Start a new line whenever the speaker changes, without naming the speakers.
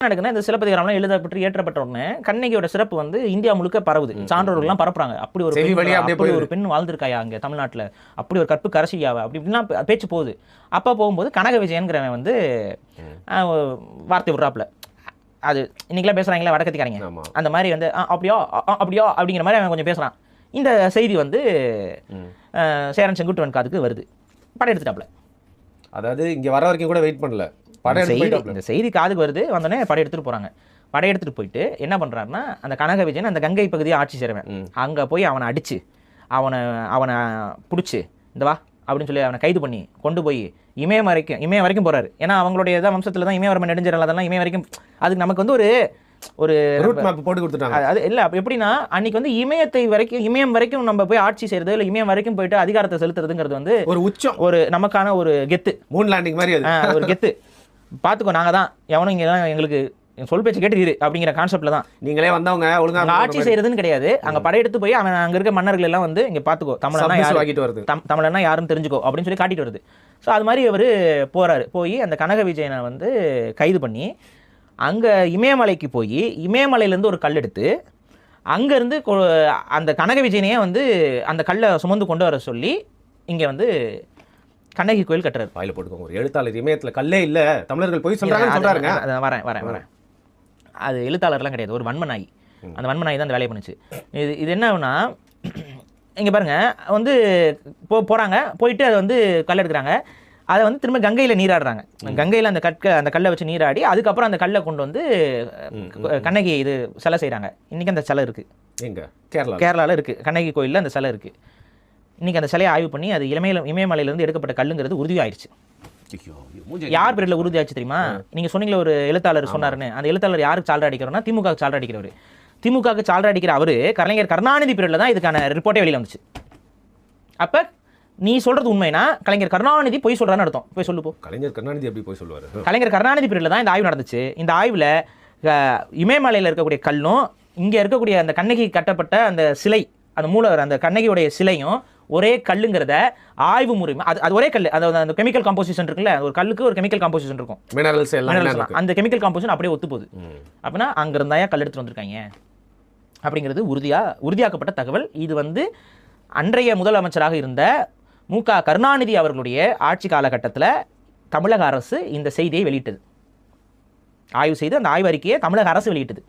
நடக்குன்னா இந்த சிலப்பதிகாரம்லாம் எழுதப்பட்டு ஏற்றப்பட்ட உடனே கண்ணகியோட சிறப்பு வந்து இந்தியா முழுக்க பரவுது. சான்றோர்கள்லாம் பரப்புறாங்க. அப்படி ஒரு பெண் வாழ்ந்திருக்காயா அங்கே தமிழ்நாட்டில், அப்படி ஒரு கற்பு கரசியாவை அப்படி இப்படிலாம் பேச்சு போகுது. அப்போ போகும்போது கனக விஜயன்கிறவன் வந்து வார்த்தை விட்றாப்புல. அது இன்னைக்கெல்லாம் பேசுகிறாங்களா வடக்கத்திக்காரங்க, அந்த மாதிரி வந்து அப்படியோ அப்படியோ அப்படிங்கிற மாதிரி அவன் கொஞ்சம் பேசுகிறான். இந்த செய்தி வந்து சேரன் செங்குட்டுவன் காதுக்கு வருது. படையெடுத்துட்டாப்புல.
அதாவது இங்கே வர வரைக்கும் கூட வெயிட் பண்ணல.
இந்த செய்தி காதுக்கு வருது. வந்தோடனே படையெடுத்துட்டு போகிறாங்க. படையெடுத்துட்டு போயிட்டு என்ன பண்ணுறாருன்னா, அந்த கனக விஜயன் அந்த கங்கை பகுதியை ஆட்சி செய்கிறவன், அங்கே போய் அவனை அடித்து அவனை பிடிச்சி இந்த வா அப்படின்னு சொல்லி அவனை கைது பண்ணி கொண்டு போய் இமயம் வரைக்கும் போகிறாரு. ஏன்னா அவங்களுடைய தான் வம்சத்தில் தான் இமயவர்மன் நெடுஞ்செழியன் அதெல்லாம் இமயம் வரைக்கும். அதுக்கு நமக்கு வந்து ஒரு ரூட் மேப் போட்டு கொடுத்துட்டாங்க. அது இல்லை எப்படின்னா, அன்னைக்கு வந்து இமயம் வரைக்கும் நம்ம போய் ஆட்சி செய்யறது, இல்லை இமயம் வரைக்கும் போயிட்டு அதிகாரத்தை செலுத்துறதுங்கிறது வந்து
ஒரு உச்சம்,
ஒரு நமக்கான ஒரு கெத்து,
மூன் லேண்டிங் மாதிரி
ஒரு கெத்து. பார்த்துக்கோ, நாங்கள் தான் எவனும் இங்கே தான் எங்களுக்கு சொல் பேச்சு கேட்டு அப்படிங்கிற கான்செப்ட்ல தான்
நீங்களே வந்தவங்க ஒழுங்காக
ஆட்சி செய்யறதுன்னு கிடையாது. அங்கே படையெடுத்து போய் அவன் அங்கே இருக்க மன்னர்கள் எல்லாம் வந்து இங்கே பார்த்துக்கோ, தமிழன்னா யாருன்னு தெரிஞ்சுக்கோ அப்படின்னு சொல்லி காட்டிட்டு வருது. ஸோ அது மாதிரி அவர் போகிறாரு. போய் அந்த கனக விஜயனை வந்து கைது பண்ணி அங்கே இமயமலைக்கு போய் இமயமலையிலேருந்து ஒரு கல் எடுத்து அங்கேருந்து அந்த கனக விஜயனையே வந்து அந்த கல்லை சுமந்து கொண்டு வர சொல்லி இங்கே வந்து கண்ணகி கோயில் கட்டுறாரு.
வாயில் போட்டுக்கோங்க. ஒரு எழுத்தாளர் இமயத்தில் கல்லே இல்லை, தமிழர்கள் போய் சொல்கிறாங்க.
வரேன். அது எழுத்தாளர்லாம் கிடையாது, ஒரு வன்மநாயி. அந்த வன்மநாயி தான் அந்த வேலையை பண்ணுச்சு. இது என்னன்னா, இங்கே பாருங்கள், வந்து போகிறாங்க, போயிட்டு அதை வந்து கல் எடுக்கிறாங்க. அதை வந்து திரும்ப கங்கையில் நீராடுறாங்க. கங்கையில் அந்த கல்லை வச்சு நீராடி அதுக்கப்புறம் அந்த கல்லை கொண்டு வந்து கண்ணகி இது சிலை செய்கிறாங்க. இன்றைக்கி அந்த சிலை இருக்குது.
எங்கே?
கேரளாவில் இருக்குது. கண்ணகி கோயிலில் அந்த சிலை இருக்குது. இன்றைக்கி அந்த சிலையை ஆய்வு பண்ணி அது இமயமலையிலேருந்து எடுக்கப்பட்ட கல்லுங்கிறது உறுதியாயிடுச்சு. யார் பேரில் உறுதியாச்சு தெரியுமா? நீங்கள் சொன்னீங்களே ஒரு எழுத்தாளர் சொன்னாருன்னு. அந்த எழுத்தாளர் யாருக்கு சால்ரா அடிக்கிறோன்னா திமுக சால்ரா அடிக்கிறவர். திமுகவுக்கு சால்ரா அடிக்கிற அவர் கலைஞர் கருணாநிதி பீரியடில் தான் இதுக்கான ரிப்போர்ட்டே வெளியில் வந்துச்சு. அப்போ நீ சொல்கிறது உண்மைனா கலைஞர் கருணாநிதி போய் சொல்கிறான்னு அர்த்தம். போய் சொல்லு போ.
கலைஞர் கருணாநிதி எப்படி போய் சொல்லுவார்?
கலைஞர் கருணாநிதி பீரியடில் தான் இந்த ஆய்வு நடந்துச்சு. இந்த ஆய்வில் இமயமலையில் இருக்கக்கூடிய கல்லும் இங்கே இருக்கக்கூடிய அந்த கண்ணகி கட்டப்பட்ட அந்த சிலை, அந்த மூலவர், அந்த கண்ணகியுடைய சிலையும் ஒரே கல்லுங்கிறத ஆய்வு முறை, அது ஒரே கல். அதாவது அந்த கெமிக்கல் காம்போசிஷன் இருக்குல்ல, ஒரு கல்லுக்கு ஒரு கெமிக்கல் காம்போசிஷன் இருக்கும், மினரல்ஸ் எல்லாம். அந்த கெமிக்கல் காம்போசிஷன் அப்படியே ஒத்து போகுது. அப்படின்னா அங்கிருந்தாயா கல் எடுத்துட்டு வந்திருக்காங்க அப்படிங்கிறது உறுதியாக்கப்பட்ட தகவல். இது வந்து அன்றைய முதலமைச்சராக இருந்த மு.க. கருணாநிதி அவர்களுடைய ஆட்சி காலகட்டத்தில் தமிழக அரசு இந்த செய்தியை வெளியிட்டது. ஆய்வு செய்து அந்த ஆய்வு அறிக்கையை தமிழக அரசு வெளியிட்டது.